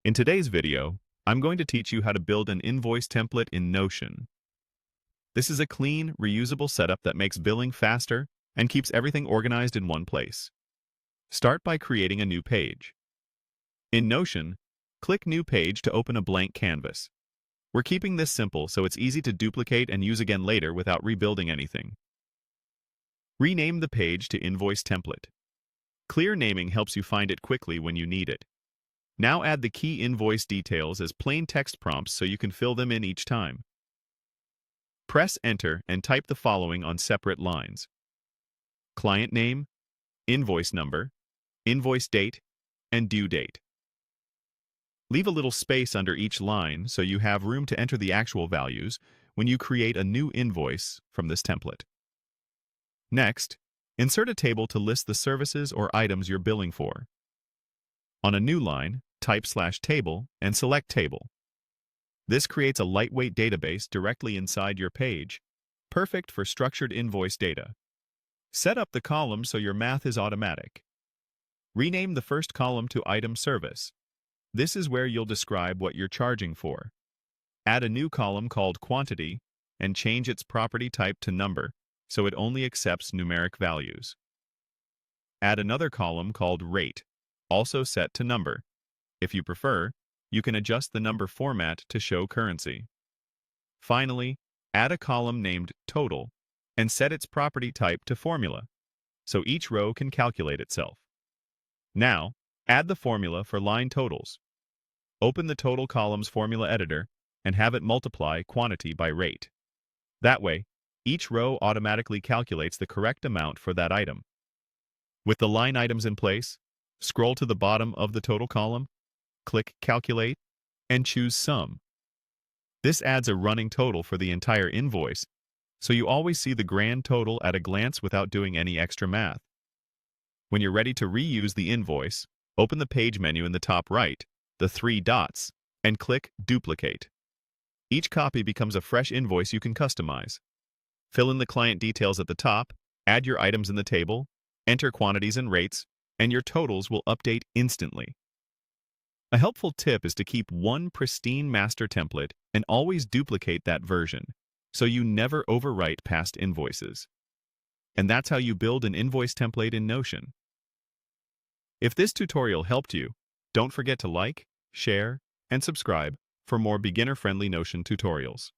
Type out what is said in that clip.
In today's video, I'm going to teach you how to build an invoice template in Notion. This is a clean, reusable setup that makes billing faster and keeps everything organized in one place. Start by creating a new page. In Notion, click New Page to open a blank canvas. We're keeping this simple so it's easy to duplicate and use again later without rebuilding anything. Rename the page to Invoice Template. Clear naming helps you find it quickly when you need it. Now add the key invoice details as plain text prompts so you can fill them in each time. Press Enter and type the following on separate lines: client name, invoice number, invoice date, and due date. Leave a little space under each line so you have room to enter the actual values when you create a new invoice from this template. Next, insert a table to list the services or items you're billing for. On a new line, type /table and select Table. This creates a lightweight database directly inside your page, perfect for structured invoice data. Set up the column so your math is automatic. Rename the first column to Item Service. This is where you'll describe what you're charging for. Add a new column called Quantity and change its property type to Number so it only accepts numeric values. Add another column called Rate, also set to Number. If you prefer, you can adjust the number format to show currency. Finally, add a column named Total and set its property type to Formula, so each row can calculate itself. Now, add the formula for line totals. Open the Total Columns formula editor and have it multiply quantity by rate. That way, each row automatically calculates the correct amount for that item. With the line items in place, scroll to the bottom of the total column, click Calculate, and choose Sum. This adds a running total for the entire invoice, so you always see the grand total at a glance without doing any extra math. When you're ready to reuse the invoice, open the page menu in the top right, the 3 dots, and click Duplicate. Each copy becomes a fresh invoice you can customize. Fill in the client details at the top, add your items in the table, enter quantities and rates, and your totals will update instantly. A helpful tip is to keep one pristine master template and always duplicate that version, so you never overwrite past invoices. And that's how you build an invoice template in Notion. If this tutorial helped you, don't forget to like, share, and subscribe for more beginner-friendly Notion tutorials.